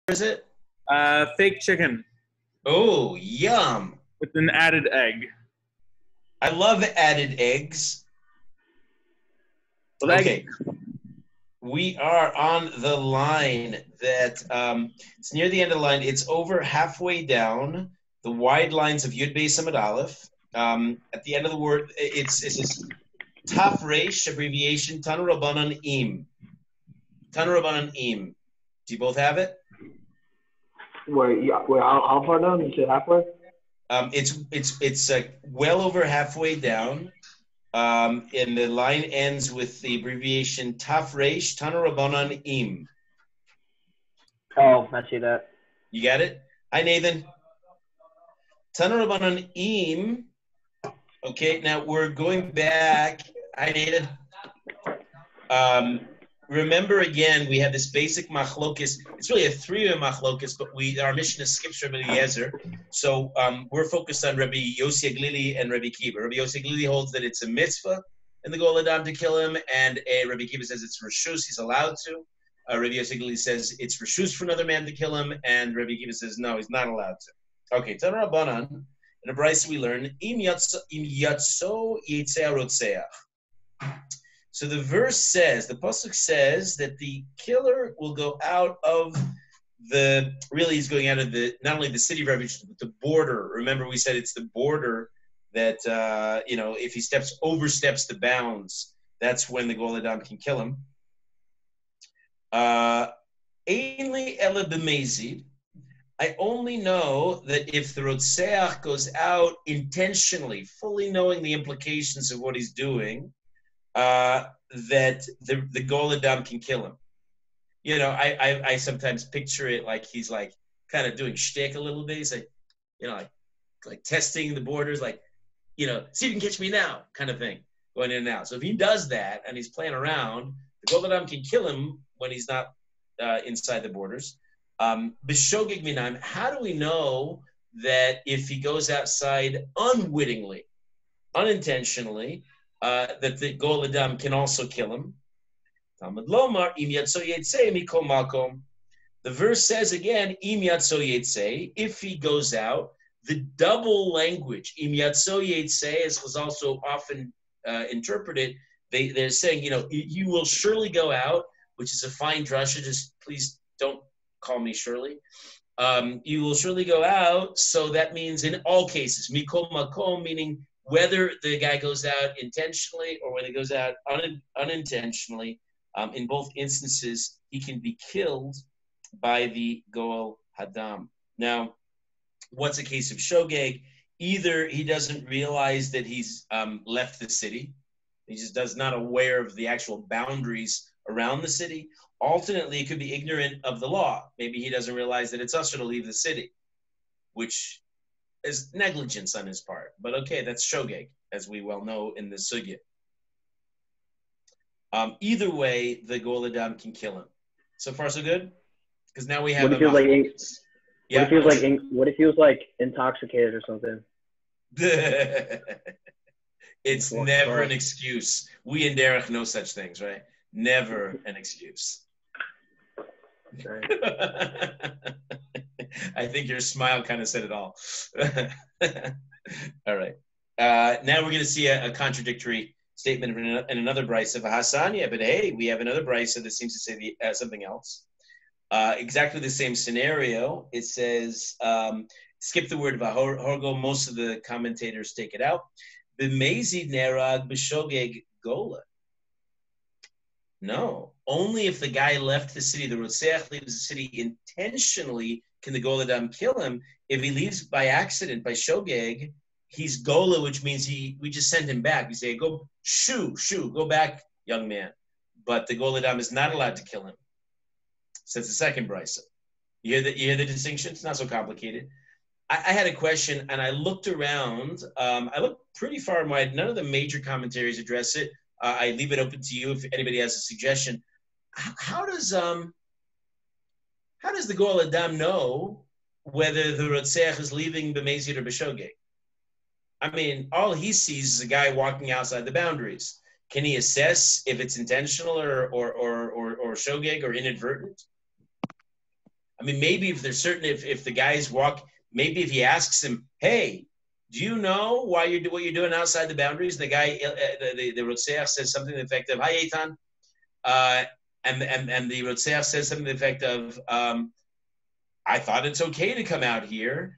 is it? Fake chicken Oh, yum. with an added egg. I love added eggs. Well, Okay. We are on the line that it's near the end of the line. It's over halfway down the wide lines of Yud Beis Amud Aleph. At the end of the word, it's this Taf Reish abbreviation Tanu Rabbanan Im. Tanu Rabbanan Im. Do you both have it? How far down? You said halfway? It's well over halfway down. And the line ends with the abbreviation Taf Reish Tanu Rabbanan Im. Oh, I see that. You got it? Hi, Nathan. Tanu Rabbanan Im. Okay, now we're going back. Hi, Nathan. Remember again, we have this basic machlokes. It's really a three-way machlokes, but our mission is skips Rabbi Eliezer. So we're focused on Rabbi Yossi Aglili and Rabbi Kiva. Rabbi Yossi Aglili holds that it's a mitzvah in the Gol Adam to kill him, and Rabbi Kiva says it's reshus, he's allowed to. Rabbi Yossi Aglili says it's reshus for another man to kill him, and Rabbi Kiva says no, he's not allowed to. Okay, Tana Rabbanan, in a brayso we learn im yatso yitzei rotzeach. So the verse says, the pasuk says that the killer will go out of he's going out of not only the city of refuge, but the border. Remember we said it's the border that, if he oversteps the bounds, that's when the Gol Adam can kill him. Ainli ela b'mezid. I only know that if the Rotseach goes out intentionally, fully knowing the implications of what he's doing, that the Gol Adam can kill him. I sometimes picture it like he's like kind of doing shtick a little bit. He's like testing the borders, like, see if you can catch me now kind of thing, going in and out. So if he does that and he's playing around, the Gol Adam can kill him when he's not inside the borders. B'shogeg minaim, how do we know that if he goes outside unwittingly, unintentionally, that the Gol Adam can also kill him? The verse says again, im yatso yetzei, if he goes out. The double language, im yatso yetzei, as was also often interpreted, they're saying, you will surely go out, which is a fine drasha, just please don't call me Shirley. You will surely go out, so that means in all cases, mikol makom, meaning whether the guy goes out intentionally or whether he goes out unintentionally, in both instances, he can be killed by the Gol Hadam. Now, what's a case of shogeg? Either he doesn't realize that he's left the city, he just does not aware of the actual boundaries around the city. Alternately, it could be ignorant of the law. Maybe he doesn't realize that it's usher to leave the city, which is negligence on his part. But okay, that's shogeg, as we well know in the sugya. Either way, the Gol Adam can kill him. So far, so good? Because now we have what if he was like intoxicated or something? It's never an excuse. We in Derech know such things, right? Never an excuse. I think your smile kind of said it all. All right. Now we're going to see a contradictory statement in another brisa of Hasanya, but hey, we have another brisa that seems to say something else. Exactly the same scenario. It says, skip the word v'horgo. Most of the commentators take it out. B'mezid nerag b'shogeg gola. No, only if the guy left the city, the Rotseach leaves the city intentionally, can the Gol Adam kill him. If he leaves by accident, by shogeg, he's gola, which means we just send him back. We say, go, go back, young man. But the Gol Adam is not allowed to kill him. So it's the second brisa. You hear the distinction? It's not so complicated. I had a question, and I looked around. I looked pretty far and wide. None of the major commentaries address it. I leave it open to you if anybody has a suggestion. How does the Gol Adam know whether the Rotseach is leaving b'mezid or b'shogeg? I mean, all he sees is a guy walking outside the boundaries. Can he assess if it's intentional or shogeg or inadvertent? I mean, maybe if there's certain, if the guys walk, maybe if he asks him, hey, do you know why what you're doing outside the boundaries? And the guy, the Rotseach says something to the effect of, hi, Eitan. And the Rotseach says something to the effect of, I thought it's okay to come out here.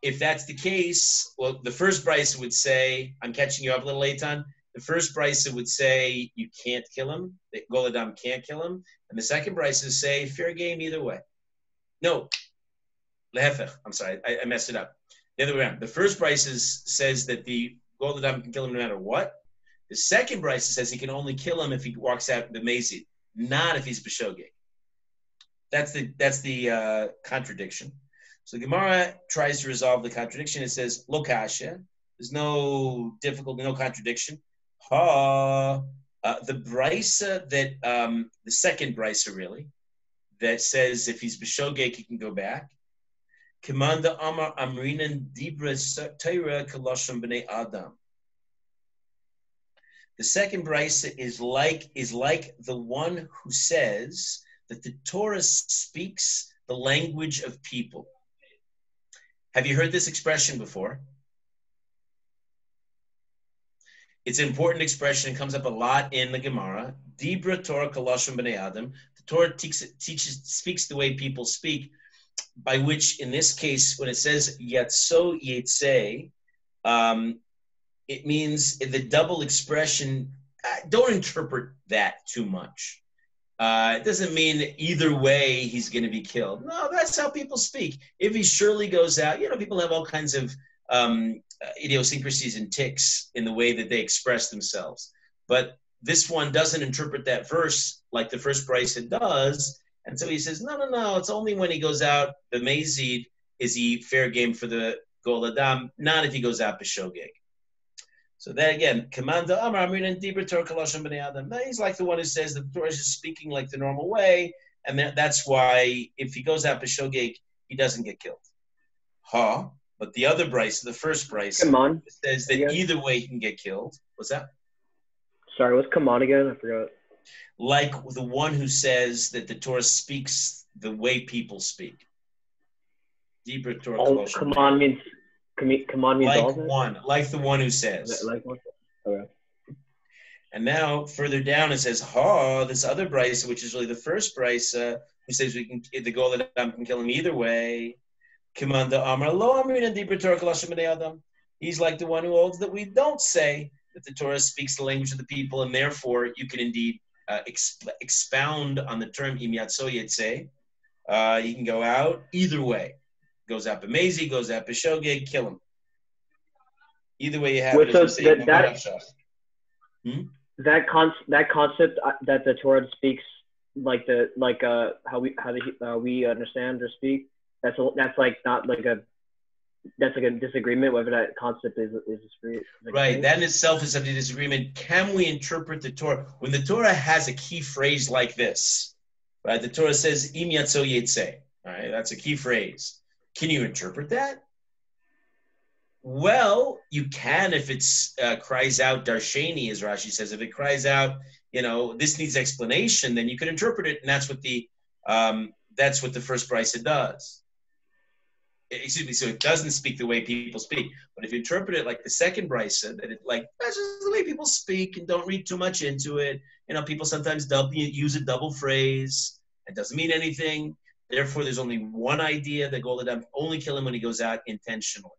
If that's the case, well, the first Bryce would say, I'm catching you up a little, Eitan. The first Bryce would say, you can't kill him. That Goladam can't kill him. And the second Bryce would say, fair game either way. No, lehefech. I'm sorry, I messed it up. The other way around. The first Bryce says that the Goladam can kill him no matter what. The second Bryce says he can only kill him if he walks out the Mazid, not if he's B'shogeg. That's the contradiction. So the Gemara tries to resolve the contradiction. It says, Lo kasha. There's no difficulty, no contradiction. The brisa that, the second brisa really, that says if he's B'shogeg, he can go back. Kimanda Amar Amrinan Dibra Teira Kalasham B'nei Adam. The second brisa is like the one who says that the Torah speaks the language of people. Have you heard this expression before? It's an important expression. It comes up a lot in the Gemara. Dibra Torah Kalashim B'nei Adam. The Torah speaks the way people speak, by which, in this case, when it says Yatso Yetzei, it means the double expression. Don't interpret that too much. It doesn't mean either way he's going to be killed. No, that's how people speak. If he surely goes out, people have all kinds of idiosyncrasies and tics in the way that they express themselves. But this one doesn't interpret that verse like the first brisa does. And so he says, no, it's only when he goes out, the Mazid, is he fair game for the Gol Adam, not if he goes out B'shogeg. So then again, Kamanda Amar Amrin and Dibra Torah Kalashim B'nei Adam. He's like the one who says that the Torah is speaking like the normal way, and that's why if he goes out B'shogeg, he doesn't get killed. But the other brisa, the first brisa, says that either way he can get killed. What's that? Sorry, what's come on again? I forgot. Like the one who says that the Torah speaks the way people speak. Dibra Torah Come on means like one, like the one who says. Like one? Okay. And now further down it says, this other brisa, which is really the first brisa, who says the goal that Adam can kill him either way. Kimanda Amar Lo Amrin Dibra Torah Kalashim B'nei Adam. He's like the one who holds that we don't say that the Torah speaks the language of the people, and therefore you can indeed expound on the term Im Yatso Yetzei. You can go out either way. Goes out B'mezi, goes out B'shogeg, kill him. Either way you have it. That concept that the Torah speaks how we understand or speak. That's like not like a disagreement whether that concept is free. Right. That in itself is a disagreement. Can we interpret the Torah when the Torah has a key phrase like this? Right. The Torah says Im Yatso Yetzei. All right. That's a key phrase. Can you interpret that? Well, you can if it's cries out darsheni, as Rashi says. If it cries out, this needs explanation, then you can interpret it, and that's what the first brisa does. Excuse me. So it doesn't speak the way people speak, but if you interpret it like the second brisa, that that's just the way people speak, and don't read too much into it. People sometimes use a double phrase. It doesn't mean anything. Therefore, there's only one idea that Gol Adam only kill him when he goes out intentionally.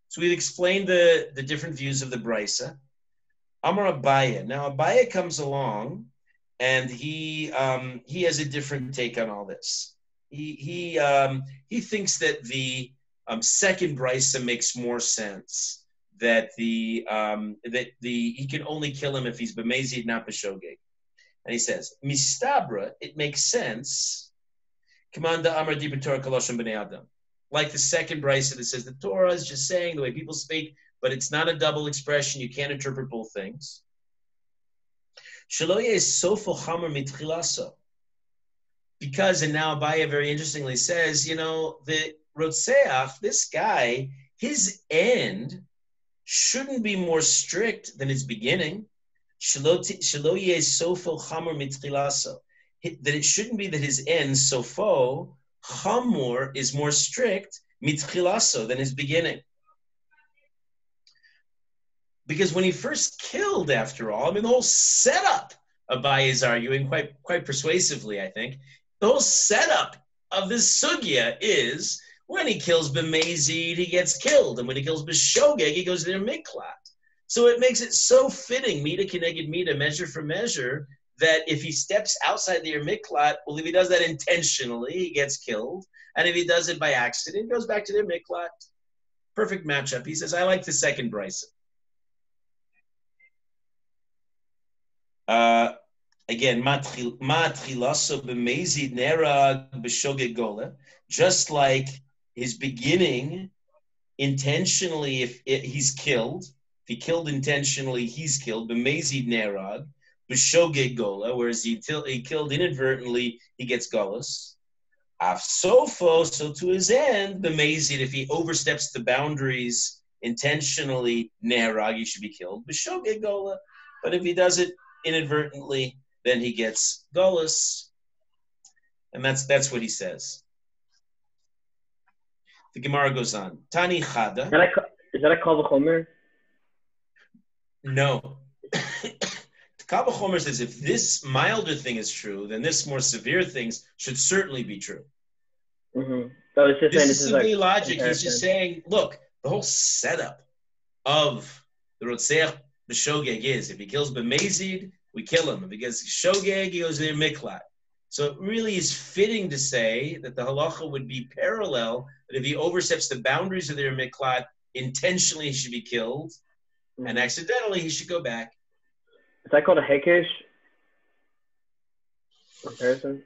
So we've explained the different views of the brisa. Amar Abaya. Now Abaya comes along, and he has a different take on all this. He thinks that the second brisa makes more sense. That he can only kill him if he's b'mezid, not b'shogeg. And he says, Mistabra, it makes sense. Kamanda Amar Dibra Torah Kalashim B'nei Adam. Like the second brisa that says the Torah is just saying the way people speak, but it's not a double expression. You can't interpret both things. Shaloye is sofo chamer mitchilaso. Because, and now Abaya very interestingly says, the Rotseach, this guy, his end shouldn't be more strict than his beginning. Shalo sofo chamer mitchilaso. that it shouldn't be that his end, sofo, chamor, is more strict, mitchilaso, than his beginning. Because when he first killed, after all, I mean, the whole setup, Abai is arguing quite persuasively, I think, the whole setup of this sugya is when he kills B'mezid, he gets killed. And when he kills B'shogeg, he goes to their miklat. So it makes it so fitting, Mida Keneged Mida, measure for measure, that if he steps outside the miklat, well, if he does that intentionally, he gets killed. And if he does it by accident, he goes back to their miklat. Perfect matchup. He says, I like the second Bryson. Again, just like his beginning, intentionally, if he's killed, if he killed intentionally, he's killed. B'mezid nerag, b'shogeg gola, whereas he killed inadvertently, he gets golas. Afsofo, so to his end, b'mezid, if he oversteps the boundaries intentionally, nerag, he should be killed. B'shogeg gola, but if he does it inadvertently, then he gets golas, and that's what he says. The Gemara goes on. Tani Chada. Is that a kal v'chomer? No. Kal v'chomer says if this milder thing is true, then this more severe things should certainly be true. Mm-hmm. So it's just this is simply like logic. Comparison. He's just saying, look, the whole setup of the Rotzeach b'shogeg is if he kills b'mezid, we kill him. If he gets shogeg, he goes to their miklat. So it really is fitting to say that the halacha would be parallel, that if he oversteps the boundaries of their miklat, intentionally he should be killed, and accidentally he should go back. Is that called a hekesh comparison?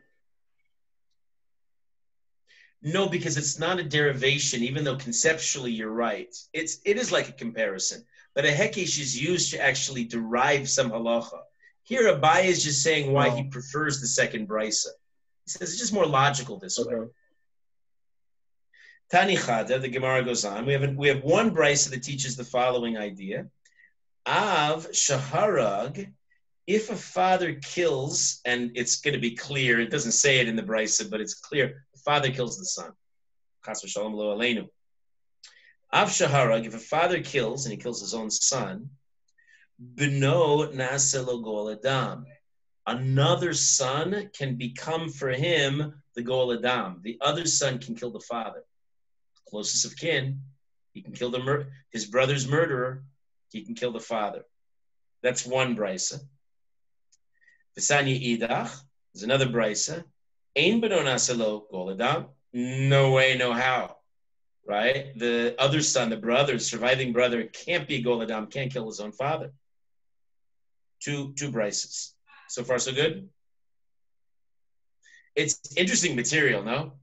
No, because it's not a derivation, even though conceptually you're right. It is like a comparison. But a hekesh is used to actually derive some halacha. Here, Abai is just saying why he prefers the second brisa. He says it's just more logical this way. Tani Chada, the Gemara goes on. We have one brisa that teaches the following idea: Av shaharag. If a father kills, and it's going to be clear, it doesn't say it in the brisa, but it's clear. The father kills the son. Chas v'shalom lo aleinu. Av shaharag. If a father kills and he kills his own son. B'no naselo gol adam. Another son can become for him the gol adam. The other son can kill the father. Closest of kin, he can kill his brother's murderer. He can kill the father. That's one brisa. V'sanya idach is another brisa. Ein b'no naselo gol adam. No way, no how. Right? The other son, the brother, surviving brother, can't be gol adam. Can't kill his own father. Two brises. So far, so good. It's interesting material, no?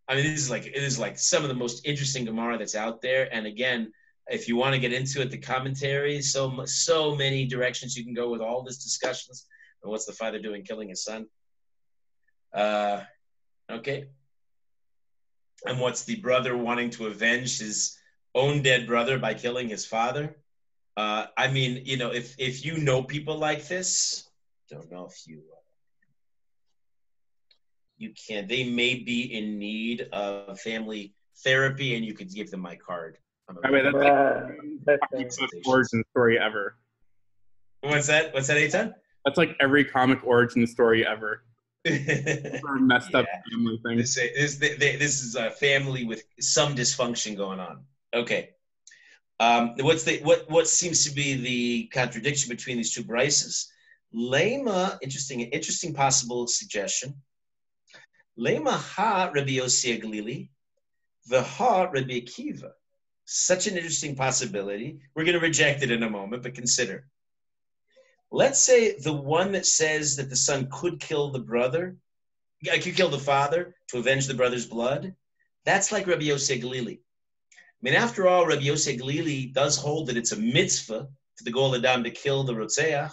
I mean, it is like some of the most interesting Gemara that's out there. And again, if you want to get into it, the commentary, so many directions you can go with all these discussions. And what's the father doing, killing his son? Okay. And what's the brother wanting to avenge his own dead brother by killing his father? I mean, you know, if you know people like this, don't know if you can. They may be in need of family therapy, and you could give them my card. I mean, that's like the origin story ever. What's that, Eitan? That's like every comic origin story ever. Messed up family thing. This is a family with some dysfunction going on. Okay. What seems to be the contradiction between these two brises? Lema, interesting possible suggestion. Lema ha Rabbi Yossi Galili, the ha Rabbi Akiva. Such an interesting possibility. We're going to reject it in a moment, but consider. Let's say the one that says that the son could kill the brother, could kill the father to avenge the brother's blood. That's like Rabbi Yossi Galili. I mean, after all, Rabbi Yossi Galili does hold that it's a mitzvah for the Gol Adam to kill the Rotzeach.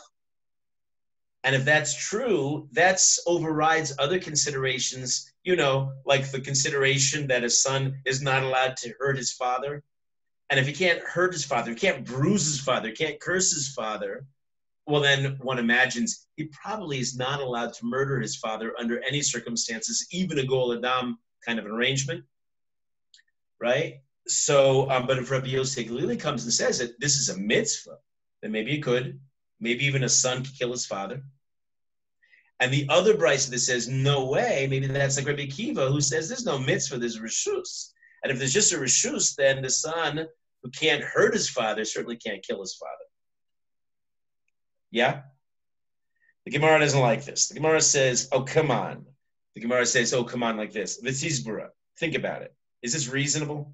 And if that's true, that overrides other considerations, you know, like the consideration that a son is not allowed to hurt his father. And if he can't hurt his father, he can't bruise his father, he can't curse his father, well, then one imagines he probably is not allowed to murder his father under any circumstances, even a Gol Adam kind of an arrangement, right? So, but if Rabbi Yosef Galili comes and says that this is a mitzvah, then maybe he could, maybe even a son could kill his father. And the other brisa that says, no way, maybe that's like Rabbi Akiva, who says there's no mitzvah, there's a reshus. And if there's just a reshus, then the son who can't hurt his father certainly can't kill his father. Yeah? The Gemara doesn't like this. The Gemara says, oh, come on. The Gemara says, oh, come on, like this. V'tzizbura. Think about it. Is this reasonable?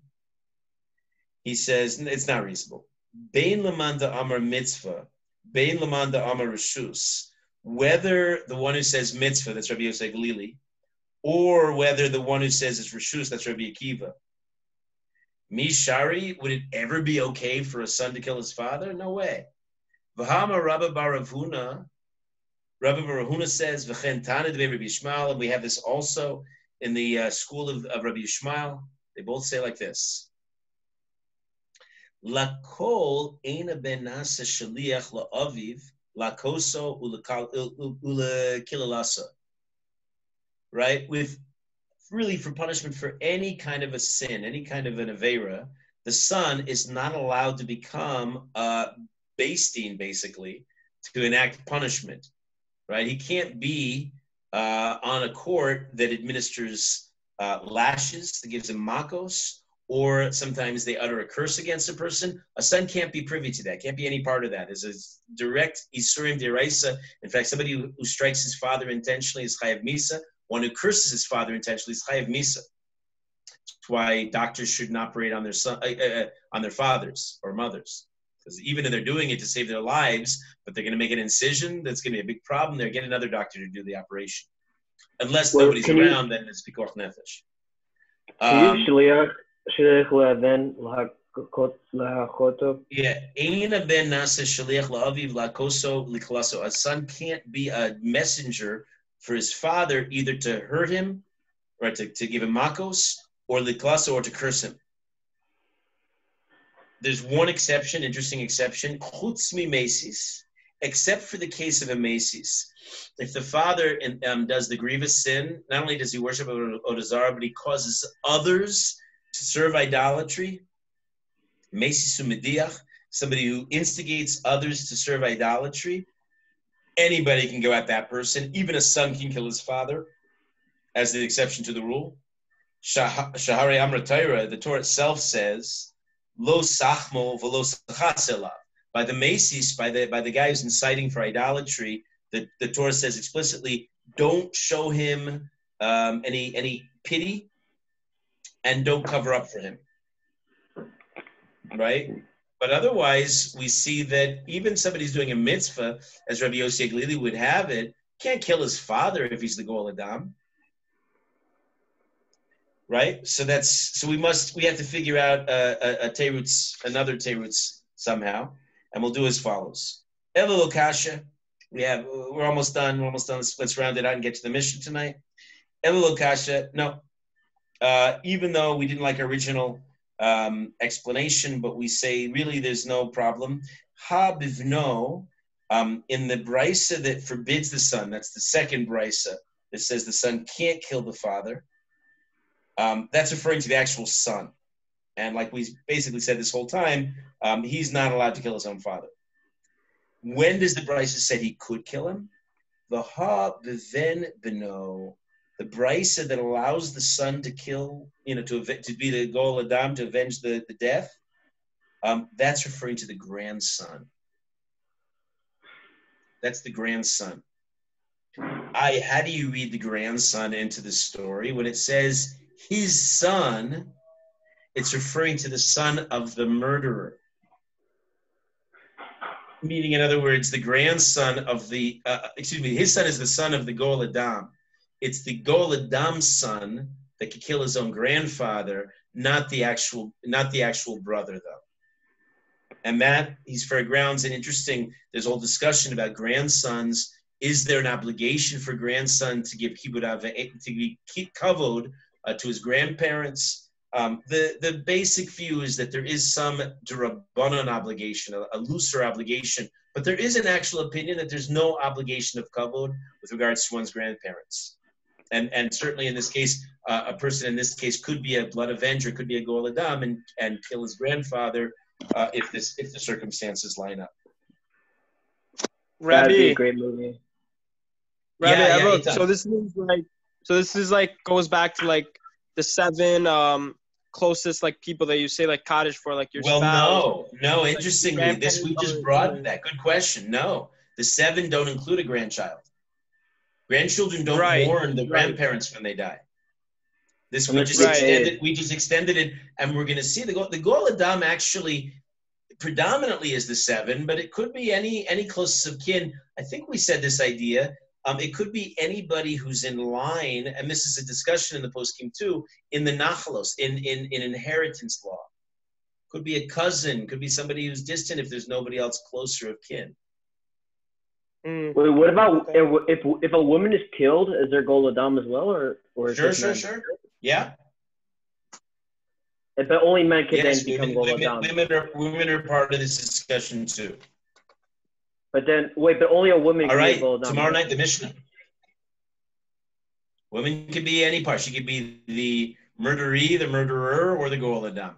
He says, it's not reasonable. Bein lamanda amar mitzvah, bein lamanda amar reshus. Whether the one who says mitzvah, that's Rabbi Yosef Galili, or whether the one who says it's reshus, that's Rabbi Akiva. Mishari, would it ever be okay for a son to kill his father? No way. V'hama Rabbi Baravuna, Rabbi Baravuna says, V'chen Tana de Rabbi Yishmael, and we have this also in the school of Rabbi Yishmael. They both say like this. Lakol eina ben nasa shaliach la'aviv, lakoso ulakilalasa. Right? With really for punishment for any kind of a sin, any kind of an avera, the son is not allowed to become basting, basically, to enact punishment. Right? He can't be on a court that administers lashes, that gives him Makkos, or sometimes they utter a curse against a person. A son can't be privy to that, can't be any part of that. There's a direct Isurim Deraisa. In fact, somebody who strikes his father intentionally is Chayav Misa. One who curses his father intentionally is Chayav Misa. That's why doctors shouldn't operate on their son, on their fathers or mothers. Because even if they're doing it to save their lives, but they're going to make an incision, that's going to be a big problem. They're getting another doctor to do the operation. Unless nobody's around, then it's Pikuach Nefesh. Yeah, a son can't be a messenger for his father either to hurt him, or to give him Makkos, or liklaso, or to curse him. There's one exception, interesting exception, chutz mi mesis, except for the case of a mesis. If the father does the grievous sin, not only does he worship Odazara, but he causes others to serve idolatry. Mesis umediach, somebody who instigates others to serve idolatry. Anybody can go at that person. Even a son can kill his father, as the exception to the rule. Shahari Amra Torah, the Torah itself says, Lo sachmo v'lo sachasela. By the mesis, by the guy who's inciting for idolatry, the Torah says explicitly, don't show him any pity, and don't cover up for him. Right? But otherwise, we see that even somebody who's doing a mitzvah, as Rabbi Yosef Galili would have it, can't kill his father if he's the Gol Adam. Right? So we have to figure out another teirutz somehow, and we'll do as follows. Elul Kasha, we're almost done. Let's round it out and get to the mission tonight. Elul Kasha, no. Even though we didn't like our original explanation, but we say really there's no problem. Ha bivno, in the brisa that forbids the son, that's the second brisa that says the son can't kill the father. That's referring to the actual son. And like we basically said this whole time, he's not allowed to kill his own father. When does the brisa say he could kill him? The ha b'ven b'no, the brisa that allows the son to kill, to be the Gol Adam, to avenge the death, that's referring to the grandson. That's the grandson. How do you read the grandson into the story? When it says his son, it's referring to the son of the murderer. Meaning, in other words, the grandson of his son is the son of the Gol Adam. It's the Gol Adam's son that could kill his own grandfather, not the actual brother, though. And that, he's fair grounds, and interesting, there's a whole discussion about grandsons. Is there an obligation for grandson to give kibud to be kavod to his grandparents? The basic view is that there is some D'Rabbanan obligation, a looser obligation, but there is an actual opinion that there's no obligation of kavod with regards to one's grandparents. And certainly in this case, a person in this case could be a blood avenger, could be a Goel Adam and kill his grandfather if the circumstances line up. That'd be Rabbi, a great movie. Rabbi, so this is like goes back to like the 7 closest like people that you say like cottage for, like your spouse. No. Interestingly, this we just broadened that. Good question. No, the 7 don't include a grandchild. Grandchildren don't mourn the grandparents when they die. This we just extended it, and we're going to see the Goel Adam actually predominantly is the 7, but it could be any closest of kin. I think we said this idea. It could be anybody who's in line, and this is a discussion in the poskim too, in the nachalos, in inheritance law. Could be a cousin, could be somebody who's distant if there's nobody else closer of kin. Wait, what about if a woman is killed? Is there Goel Adam as well, or Sure. Yeah. But only men can then become Goel Adam. Women are part of this discussion too. But only a woman can be Goel Adam. Tomorrow night, the Mishnah. Women can be any part. She could be the murderee, the murderer, or the Goel Adam.